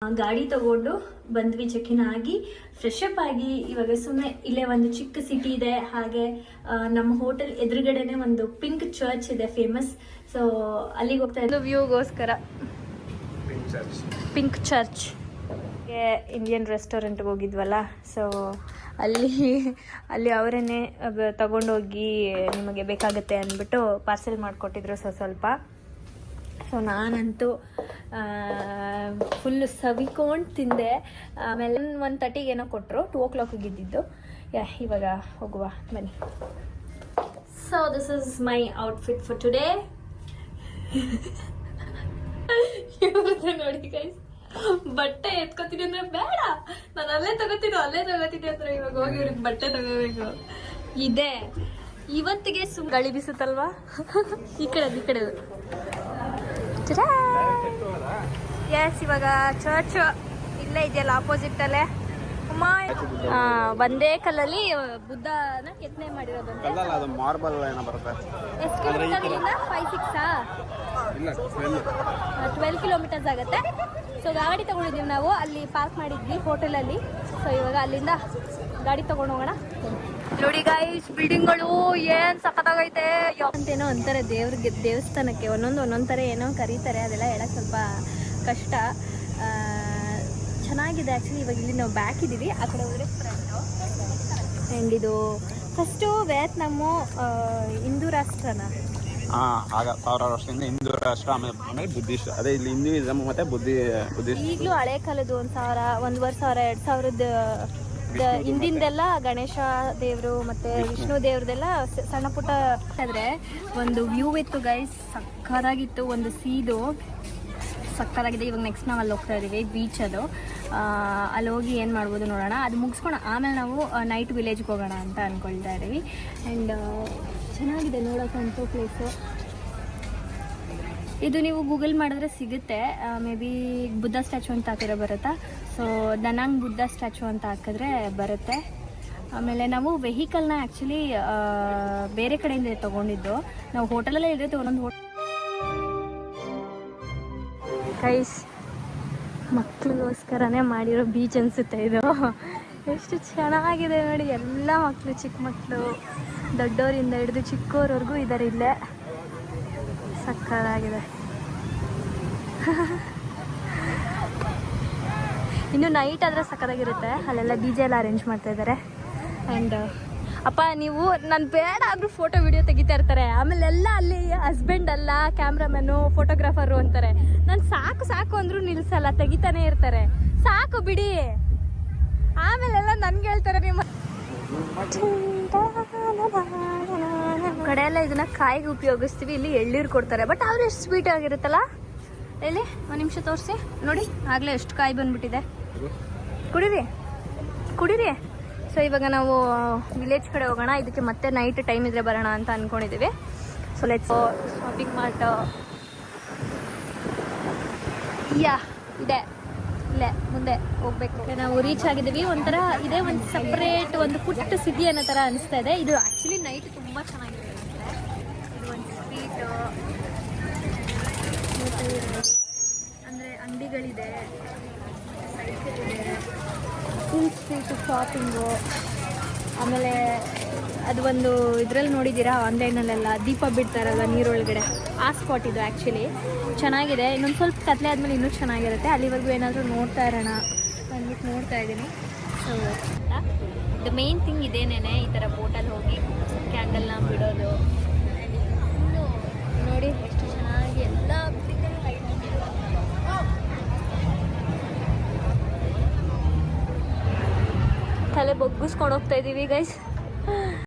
ಗಾಡಿ ತಗೊಂಡು ಬಂದ್ವಿ, ಚೆಕಿನ್ ಆಗಿ ಫ್ರೆಶ್ ಅಪ್ ಆಗಿ ಇವಾಗ ಸುಮ್ಮನೆ ಇಲ್ಲೇ ಒಂದು ಚಿಕ್ಕ ಸಿಟಿ ಇದೆ, ಹಾಗೆ ನಮ್ಮ ಹೋಟೆಲ್ ಎದುರುಗಡೆನೆ ಒಂದು ಪಿಂಕ್ ಚರ್ಚ್ ಇದೆ ಫೇಮಸ್. ಸೊ ಅಲ್ಲಿಗೆ ಹೋಗ್ತಾ ಇದ್ದು ವ್ಯೂಗೋಸ್ಕರ. ಪಿಂಕ್ ಚರ್ಚ್ ಇಂಡಿಯನ್ ರೆಸ್ಟೋರೆಂಟ್ಗೆ ಹೋಗಿದ್ವಲ್ಲ, ಸೊ ಅಲ್ಲಿ ಅವರನ್ನೇ ತಗೊಂಡೋಗಿ ನಿಮಗೆ ಬೇಕಾಗುತ್ತೆ ಅಂದ್ಬಿಟ್ಟು ಪಾರ್ಸೆಲ್ ಮಾಡಿಕೊಟ್ಟಿದ್ರು ಸ್ವಲ್ಪ. ಸೊ ನಾನಂತೂ ಫುಲ್ಲು ಸವಿಕೊಂಡು ತಿಂದೆ. ಆಮೇಲೆ 1:30ಗೆ ಏನೋ ಕೊಟ್ಟರು, 2 o'clock ಇದ್ದಿದ್ದು. ಇವಾಗ ಹೋಗುವ ಬನ್ನಿ. So this is my outfit for today. ಇವ್ರದ್ದು ನೋಡಿ ಗೈಸ್, ಬಟ್ಟೆ ಎತ್ಕೋತೀನಿ ಅಂದ್ರೆ ಬೇಡ, ನಾನು ಅಲ್ಲೇ ತಗೋತೀನಿ ಅಂದ್ರೆ ಇವಾಗ ಹೋಗಿ ಇವ್ರಿಗೆ ಬಟ್ಟೆ ತಗೋಬೇಕು. ಇದೆ ಇವತ್ತಿಗೆ ಗಾಳಿ ಬೀಸುತ್ತಲ್ವಾ, ಈ ಕಡೆ ಎಸ್. ಇವಾಗ ಚರ್ಚ್ ಇಲ್ಲೇ ಇದೆಯಲ್ಲ ಆಪೋಸಿಟ್ ಅಲ್ಲೇ. ಒಂದೇ ಕಲ್ಲಲ್ಲಿ ಬುದ್ಧನ ಕೆತ್ತನೆ ಮಾಡಿರೋದು. ಎಷ್ಟು ಕಿಲೋಮೀಟರ್ ಇಲ್ಲಿಂದ? 12 ಕಿಲೋಮೀಟರ್ಸ್ ಆಗುತ್ತೆ. ಸೊ ಗಾಡಿ ತಗೊಂಡಿದ್ದೀವಿ ನಾವು, ಅಲ್ಲಿ ಪಾರ್ಕ್ ಮಾಡಿದ್ವಿ ಹೋಟೆಲಲ್ಲಿ. ಸೊ ಇವಾಗ ಅಲ್ಲಿಂದ ಗಾಡಿ ತಗೊಂಡು ಹೋಗೋಣ. ನೋಡಿ ಗಾಯ್ಸ್, ಬಿಲ್ಡಿಂಗ್ಗಳು ಏನ್ ಸಖತ್ತಾಗೈತೆ ಅಂತೇನೋ ಅಂತಾರೆ ದೇವಸ್ಥಾನಕ್ಕೆ. ಒಂದೊಂದ್ ಥರ ಏನೋ ಕರೀತಾರೆ, ಅದೆಲ್ಲ ಹೇಳಕ್ ಸ್ವಲ್ಪ ಕಷ್ಟ. ಚೆನ್ನಾಗಿದೆ ಆ್ಯಕ್ಚುಲಿ. ಇವಾಗ ಇಲ್ಲಿ ನಾವು ಬ್ಯಾಕ್ ಇದ್ದೀವಿ, ಆ ಕಡೆ ಹೋದ್ರೆ ಫ್ರಂಟು. ಆ್ಯಂಡ್ ಇದು ಫಸ್ಟು ವಿಯೆಟ್ನಾಮು ಹಿಂದೂ ರಾಷ್ಟ್ರನ, ಆಗ 1000 ವರ್ಷದಿಂದ ಹಿಂದೂ ರಾಷ್ಟ್ರ, ಆಮೇಲೆ ಬುದ್ಧಿಸ್ಟ್. ಅದೇ ಇಲ್ಲಿ ಹಿಂದೂಯಿಸಮ್ ಮತ್ತೆ ಬುದ್ಧಿಸ್ಟ್. ಈಗಲೂ ಹಳೆ ಕಾಲದ್ದು 1000, 2000 ಹಿಂದಿಂದೆಲ್ಲ ಗಣೇಶ ದೇವರು ಮತ್ತೆ ವಿಷ್ಣು ದೇವ್ರದೆಲ್ಲ ಸಣ್ಣ ಪುಟ್ಟ. ಆದ್ರೆ ಒಂದು ವ್ಯೂ ಇತ್ತು ಗೈಸ್, ಸಕ್ಕತ್ತಾಗಿತ್ತು. ಒಂದು ಸೀದು ಸಕ್ಕತ್ತಾಗಿದೆ. ಇವಾಗ ನೆಕ್ಸ್ಟ್ ನಾವು ಅಲ್ಲಿ ಹೋಗ್ತಾ ಇದೀವಿ, ಬೀಚ್ ಅದು. ಅಲ್ಲಿ ಹೋಗಿ ಏನು ಮಾಡ್ಬೋದು ನೋಡೋಣ. ಅದು ಮುಗಿಸ್ಕೊಂಡು ಆಮೇಲೆ ನಾವು ನೈಟ್ ವಿಲೇಜ್ಗೆ ಹೋಗೋಣ ಅಂತ ಅಂದ್ಕೊಳ್ತಾ ಇದ್ದೀವಿ. ಆ್ಯಂಡ್ ಚೆನ್ನಾಗಿದೆ ನೋಡೋಕ್ಕಂತೂ ಪ್ಲೇಸು. ಇದು ನೀವು ಗೂಗಲ್ ಮಾಡಿದ್ರೆ ಸಿಗುತ್ತೆ. ಮೇ ಬಿ ಬುದ್ಧ ಸ್ಟ್ಯಾಚು ಅಂತ ಹಾಕಿರೋ ಬರುತ್ತಾ. ಸೊ ದನಾಂಗ್ ಬುದ್ಧ ಸ್ಟ್ಯಾಚು ಅಂತ ಹಾಕಿದ್ರೆ ಬರುತ್ತೆ. ಆಮೇಲೆ ನಾವು ವೆಹಿಕಲ್ನ ಆ್ಯಕ್ಚುಲಿ ಬೇರೆ ಕಡೆಯಿಂದ ತೊಗೊಂಡಿದ್ದು. ನಾವು ಹೋಟೆಲಲ್ಲೇ ಇರುತ್ತೆ ಒಂದೊಂದು ಗೈಸ್, ಮಕ್ಳಿಗೋಸ್ಕರನೇ ಮಾಡಿರೋ ಬೀಚ್ ಅನಿಸುತ್ತೆ ಇದು. ಎಷ್ಟು ಚೆನ್ನಾಗಿದೆ ನೋಡಿ. ಎಲ್ಲ ಮಕ್ಕಳು, ಚಿಕ್ಕ ಮಕ್ಕಳು, ದೊಡ್ಡವರಿಂದ ಹಿಡಿದು ಚಿಕ್ಕವರವರೆಗೂ ಇದ್ದಾರೆ ಇಲ್ಲೇ. ಸಕ್ಕತ್ತಾಗಿದೆ. ಇನ್ನು ನೈಟ್ ಆದರೆ ಸಕ್ಕತ್ತಾಗಿರುತ್ತೆ. ಅಲ್ಲೆಲ್ಲ DJ ಎಲ್ಲ ಅರೇಂಜ್ ಮಾಡ್ತಾ ಇದ್ದಾರೆ. ಆ್ಯಂಡ್ ಅಪ್ಪ ನೀವು ನಾನು ಬೇಡ ಆದರೂ ಫೋಟೋ ವಿಡಿಯೋ ತೆಗಿತಾ ಇರ್ತಾರೆ. ಆಮೇಲೆ ಎಲ್ಲ ಅಲ್ಲಿ ಹಸ್ಬೆಂಡ್ ಅಲ್ಲ ಕ್ಯಾಮ್ರಾಮನ್ನು ಫೋಟೋಗ್ರಾಫರು ಅಂತಾರೆ. ನಾನು ಸಾಕು ಅಂದರೂ ನಿಲ್ಸಲ್ಲ, ತೆಗಿತಾನೆ ಇರ್ತಾರೆ. ಸಾಕು ಬಿಡಿ. ಆಮೇಲೆಲ್ಲ ನನ್ಗೆ ಹೇಳ್ತಾರೆ ನಿಮ್ಮ ಕಡೆ ಎಲ್ಲ ಇದನ್ನ ಕಾಯಿಗೆ ಉಪಯೋಗಿಸ್ತೀವಿ. ಇಲ್ಲಿ ಎಳ್ಳೀರು ಕೊಡ್ತಾರೆ, ಬಟ್ ಅವ್ರು ಎಷ್ಟು ಸ್ವೀಟ್ ಆಗಿರುತ್ತಲ್ಲ. ಇಲ್ಲಿ ಒಂದು ನಿಮಿಷ ತೋರಿಸಿ ನೋಡಿ, ಆಗಲೇ ಎಷ್ಟು ಕಾಯಿ ಬಂದ್ಬಿಟ್ಟಿದೆ. ಕುಡೀರಿ. ಸೊ ಇವಾಗ ನಾವು ವಿಲೇಜ್ ಕಡೆ ಹೋಗೋಣ. ಇದಕ್ಕೆ ಮತ್ತೆ ನೈಟ್ ಟೈಮ್ ಇದ್ರೆ ಬರೋಣ ಅಂತ ಅಂದ್ಕೊಂಡಿದ್ದೀವಿ. ಸೊ ಲೆಟ್ಸ್ ಶಾಪಿಂಗ್ ಮಾರ್ಟ್ ಇದೆ, ಇಲ್ಲೇ ಮುಂದೆ ಹೋಗ್ಬೇಕು. ನಾವು ರೀಚ್ ಆಗಿದ್ದೀವಿ. ಒಂಥರ ಇದೆ, ಒಂದು ಸಪ್ರೇಟ್ ಒಂದು ಪುಟ್ಟ ಸಿಟಿ ಅನ್ನೋ ಥರ ಅನಿಸ್ತಾ ಇದೆ. ಇದು ಆ್ಯಕ್ಚುಲಿ ನೈಟ್ ತುಂಬ ಚೆನ್ನಾಗಿದೆ. ಇದು ಒಂದು ಸ್ಟ್ರೀಟ್ ಅಂದರೆ ಅಂಗಡಿಗಳಿದೆ, ಸೈಕಲ್ ಇದೆ, ಫುಲ್ ಸ್ಟ್ರೀಟ್ ಶಾಪಿಂಗು. ಆಮೇಲೆ ಅದು ಒಂದು ಇದರಲ್ಲಿ ನೋಡಿದ್ದೀರಾ ಆನ್ಲೈನಲ್ಲೆಲ್ಲ ದೀಪ ಬಿಡ್ತಾರಲ್ವ ನೀರೊಳಗಡೆ, ಆ ಸ್ಪಾಟ್ ಇದು ಆ್ಯಕ್ಚುಲಿ ಚೆನ್ನಾಗಿದೆ. ಇನ್ನೊಂದು ಸ್ವಲ್ಪ ಕತ್ಲೆ ಆದಮೇಲೆ ಇನ್ನೂ ಚೆನ್ನಾಗಿರುತ್ತೆ. ಅಲ್ಲಿವರೆಗೂ ಏನಾದರೂ ನೋಡ್ತಾ ಇರೋಣ ಅಂದ್ಬಿಟ್ಟು ನೋಡ್ತಾ ಇದ್ದೀನಿ. ಸೊ ದ ಮೇನ್ ಥಿಂಗ್ ಇದೇನೇನೆ, ಈ ಥರ ಬೋಟಲ್ಲಿ ಹೋಗಿ ಕ್ಯಾಂಡಲ್ನ ಬಿಡೋದು. ನೋಡಿ ಎಷ್ಟು ಚೆನ್ನಾಗಿ ಎಲ್ಲ ಲೈಟ್ ತಲೆ ಬಗ್ಗಿಸ್ಕೊಂಡು ಹೋಗ್ತಾ ಇದ್ದೀವಿ ಗೈಸ್.